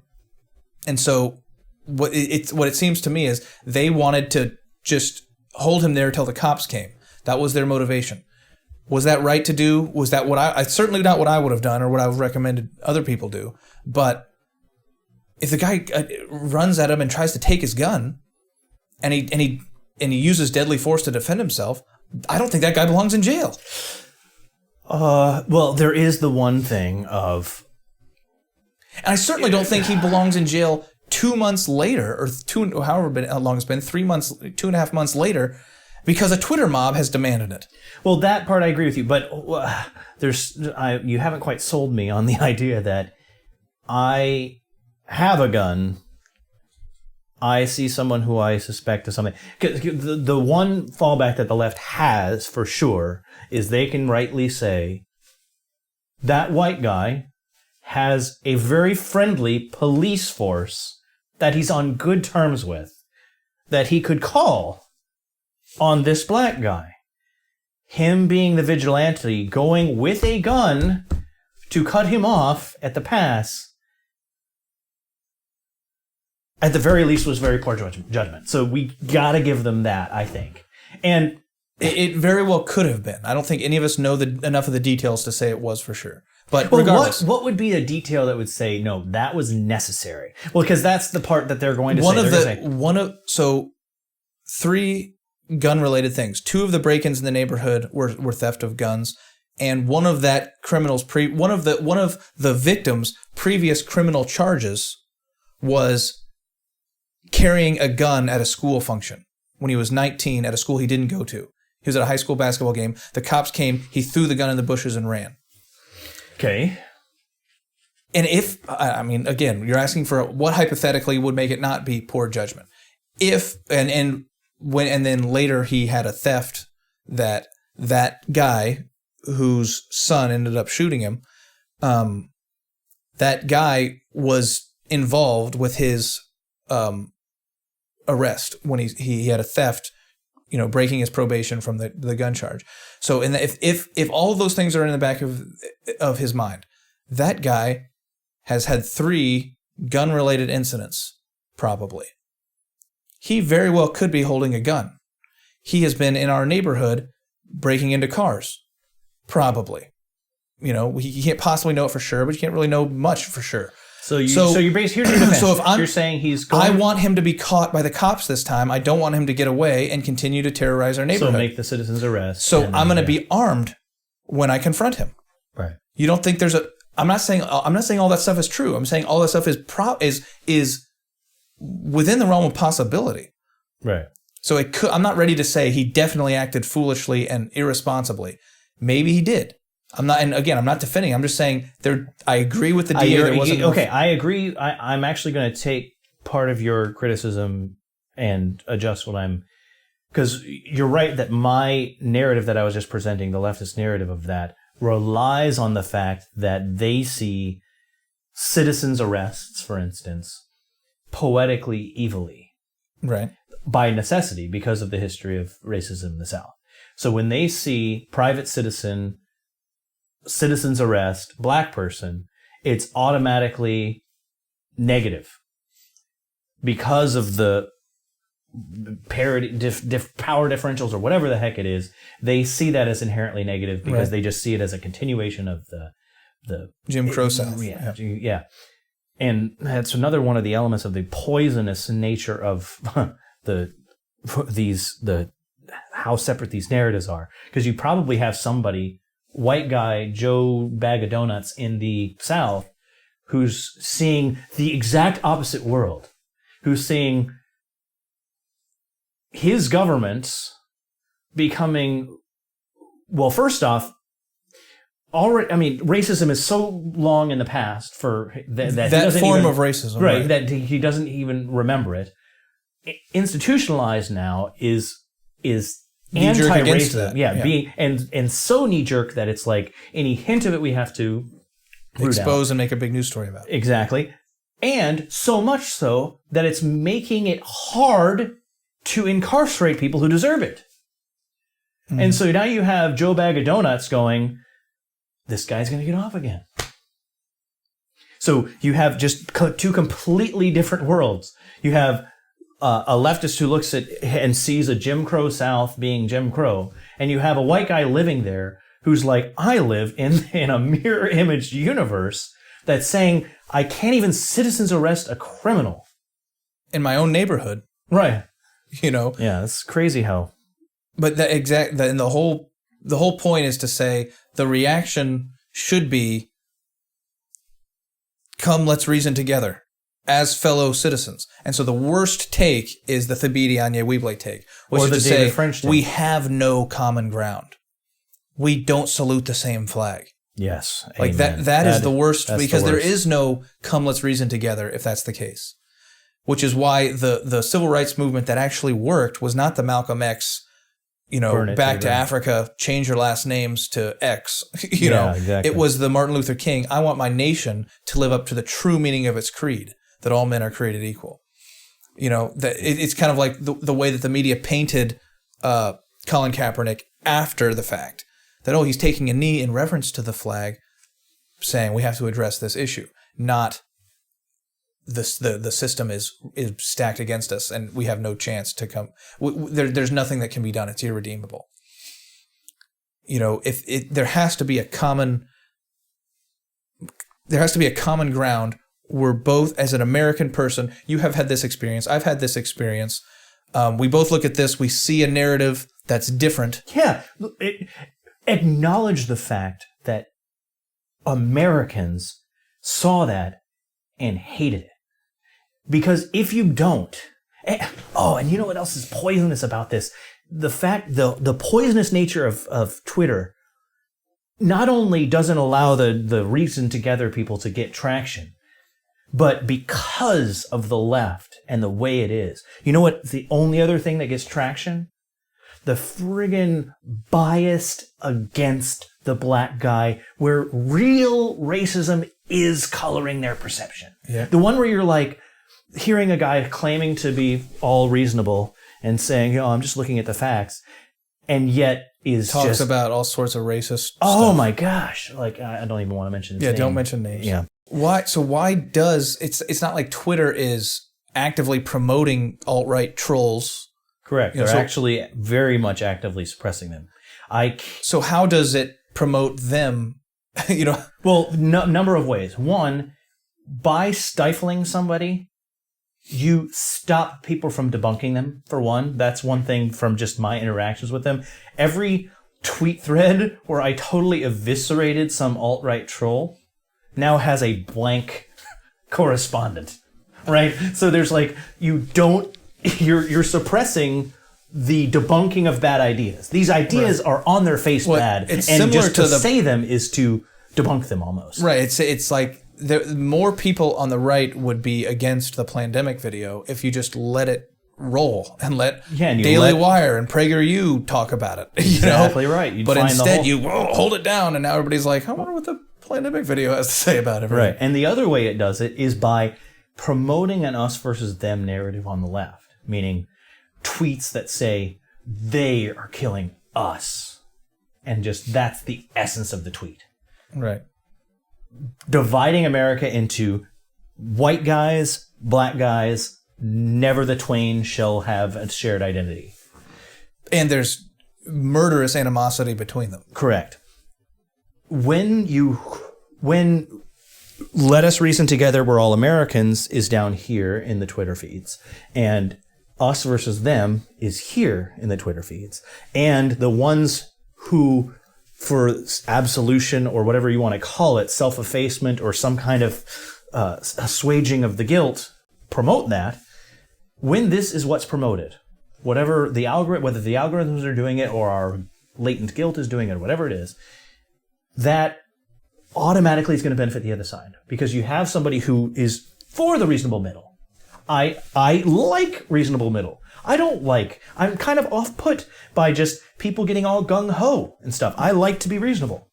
And so, what it seems to me is they wanted to just hold him there till the cops came. That was their motivation. Was that right to do? Was that what I certainly not what I would have done or what I would have recommended other people do. But if the guy runs at him and tries to take his gun, and he uses deadly force to defend himself, I don't think that guy belongs in jail. Well, there is the one thing of, and I certainly don't think he belongs in jail 2 months later, or how long it's been, 3 months, 2.5 months later, because a Twitter mob has demanded it. Well, that part I agree with you, but you haven't quite sold me on the idea that I have a gun, I see someone who I suspect of something. The one fallback that the left has, for sure, is they can rightly say, that white guy has a very friendly police force that he's on good terms with, that he could call on this black guy. Him being the vigilante, going with a gun to cut him off at the pass, at the very least was very poor judgment. So we gotta give them that, I think. And it very well could have been. I don't think any of us know enough of the details to say it was for sure. But regardless, what would be a detail that would say, no, that was necessary? Well, because that's the part that they're going to say. So 3 gun-related things. 2 of the break-ins in the neighborhood were theft of guns, and one of the victim's previous criminal charges was carrying a gun at a school function when he was 19 at a school he didn't go to. He was at a high school basketball game. The cops came. He threw the gun in the bushes and ran. Okay. And again, you're asking for what hypothetically would make it not be poor judgment. If and then later he had a theft that guy whose son ended up shooting him, that guy was involved with his arrest when he had a theft, breaking his probation from the gun charge. So if all of those things are in the back of his mind, that guy has had 3 gun-related incidents, probably. He very well could be holding a gun. He has been in our neighborhood breaking into cars, probably. You can't possibly know it for sure, but you can't really know much for sure. So you're based here's your defense. So if you're saying he's going, I want him to be caught by the cops this time. I don't want him to get away and continue to terrorize our neighborhood. So make the citizens arrest. So I'm going to be armed when I confront him. Right. You don't think there's I'm not saying all that stuff is true. I'm saying all that stuff is within the realm of possibility. Right. So I'm not ready to say he definitely acted foolishly and irresponsibly. Maybe he did. I'm not defending. I'm just saying I agree with the DA. Okay, I agree. I'm actually going to take part of your criticism and adjust because you're right that my narrative that I was just presenting, the leftist narrative of that, relies on the fact that they see citizens' arrests, for instance, poetically evilly. Right. By necessity, because of the history of racism in the South. So when they see private citizen's arrest, black person, it's automatically negative because of the parity, power differentials or whatever the heck it is. They see that as inherently negative because they just see it as a continuation of the Jim Crow South. Yeah. And that's another one of the elements of the poisonous nature of how separate these narratives are. Because you probably have somebody, white guy, Joe Bag of Donuts in the South, who's seeing the exact opposite world, who's seeing his government becoming, well, first off, racism is so long in the past for that form of racism, right? That he doesn't even remember it. Institutionalized now is anti-racism, being and so knee-jerk that it's like any hint of it we have to expose and make a big news story about. Exactly, and so much so that it's making it hard to incarcerate people who deserve it. Mm. And so now you have Joe Bag of Donuts going, this guy's going to get off again. So you have just 2 completely different worlds. You have a leftist who looks at and sees a Jim Crow South being Jim Crow, and you have a white guy living there who's like, I live in a mirror image universe that's saying I can't even citizens arrest a criminal in my own neighborhood. Right. Yeah, it's crazy how. But and the whole point is to say the reaction should be, come, let's reason together as fellow citizens. And so the worst take is the Thabiti Anyabwile take, which is to say, we have no common ground. We don't salute the same flag. Yes. Like that is the worst, because there is no come, let's reason together if that's the case. Which is why the civil rights movement that actually worked was not the Malcolm X, back to Africa, change your last names to X. Exactly. It was the Martin Luther King, I want my nation to live up to the true meaning of its creed, that all men are created equal. It's kind of like the way that the media painted Colin Kaepernick after the fact, that, he's taking a knee in reverence to the flag, saying we have to address this issue, not the system is stacked against us and we have no chance to come. There's nothing that can be done. It's irredeemable. There has to be a common ground where both, as an American person, you have had this experience, I've had this experience. We both look at this, we see a narrative that's different. Yeah. Acknowledge the fact that Americans saw that and hated it. Because if you don't, And you know what else is poisonous about this? The poisonous nature of Twitter not only doesn't allow the reason to gather people to get traction, but because of the left and the way it is. You know what? The only other thing that gets traction? The friggin' biased against the black guy, where real racism is coloring their perception. Yeah. The one where you're like hearing a guy claiming to be all reasonable and saying, I'm just looking at the facts, and yet is talks just about all sorts of racist oh stuff. my gosh. Like, I don't even want to mention his name. Don't mention names. Yeah. Why does it's not like Twitter is actively promoting alt-right trolls. Correct. They're actually very much actively suppressing them. So how does it promote them? Well, number of ways. One, by stifling somebody, you stop people from debunking them, for one. That's one thing from just my interactions with them. Every tweet thread where I totally eviscerated some alt-right troll now has a blank correspondent, right? So there's like, you're suppressing the debunking of bad ideas. These ideas are on their face bad, and just to say them is to debunk them almost. Right. It's like more people on the right would be against the Plandemic video if you just let it roll and let Daily Wire and PragerU talk about it. Exactly right. But instead you hold it down, and now everybody's like, I wonder what the Plandemic video has to say about it. Right. And the other way it does it is by promoting an us versus them narrative on the left, meaning tweets that say they are killing us. And just that's the essence of the tweet. Right. Dividing America into white guys, black guys, never the twain shall have a shared identity. And there's murderous animosity between them. Correct. When Let Us Reason Together, We're All Americans is down here in the Twitter feeds, and us versus them is here in the Twitter feeds. And the ones who, for absolution or whatever you want to call it, self-effacement or some kind of assuaging of the guilt, promote that. When this is what's promoted, whether the algorithms are doing it or our latent guilt is doing it, whatever it is, that automatically is going to benefit the other side, because you have somebody who is for the reasonable middle. I like reasonable middle. I'm kind of off-put by just people getting all gung-ho and stuff. I like to be reasonable.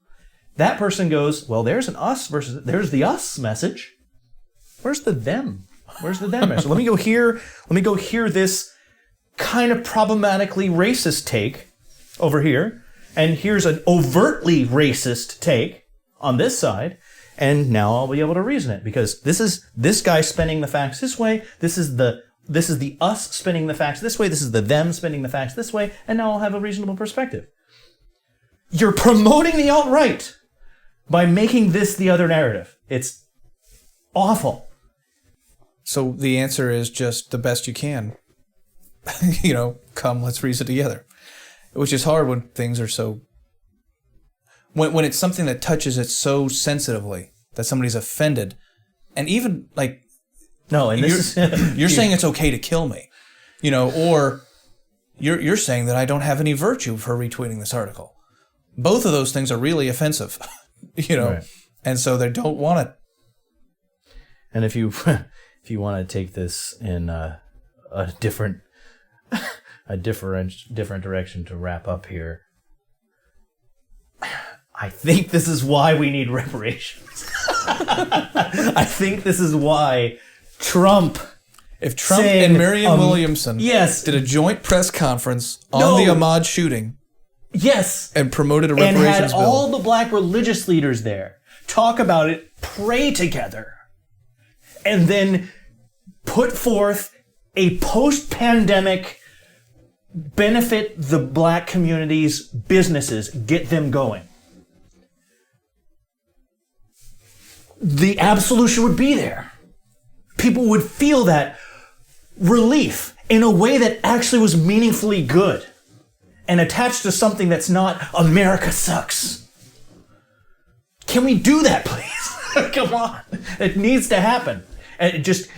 That person goes, well, there's there's the us message. Where's the them? Where's the them message? Let me go hear this kind of problematically racist take over here. And here's an overtly racist take on this side. And now I'll be able to reason it, because this is this guy spinning the facts this way. This is the us spinning the facts this way. This is the them spinning the facts this way. And now I'll have a reasonable perspective. You're promoting the alt-right by making this the other narrative. It's awful. So the answer is just the best you can. Come, let's reason together. Which is hard when things are so... When it's something that touches it so sensitively that somebody's offended, and even like... No, and you're saying it's okay to kill me, or you're saying that I don't have any virtue for retweeting this article. Both of those things are really offensive, Right. And so they don't want it. And if you want to take this in a different direction to wrap up here, I think this is why we need reparations. I think this is why Trump... If Trump and Marianne Williamson did a joint press conference on the Ahmaud shooting... Yes. And promoted a reparations bill. And had all the black religious leaders there talk about it, pray together, and then put forth a post-pandemic benefit the black community's businesses, get them going. The absolution would be there. People would feel that relief in a way that actually was meaningfully good and attached to something that's not America sucks. Can we do that, please? Come on. It needs to happen. And just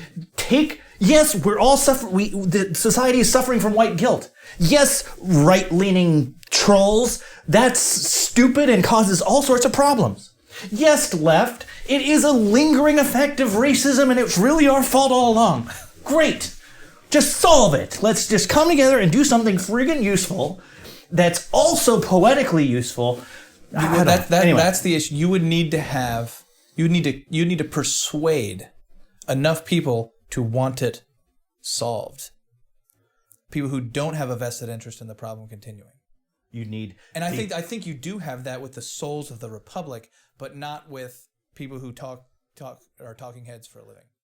Yes, we're all suffering. The society is suffering from white guilt. Yes, right-leaning trolls. That's stupid and causes all sorts of problems. Yes, left. It is a lingering effect of racism, and it's really our fault all along. Great. Just solve it. Let's just come together and do something friggin' useful that's also poetically useful. Anyway. That's the issue. You need to persuade enough people to want it solved. People who don't have a vested interest in the problem continuing. I think you do have that with the souls of the Republic, but not with people who are talking heads for a living.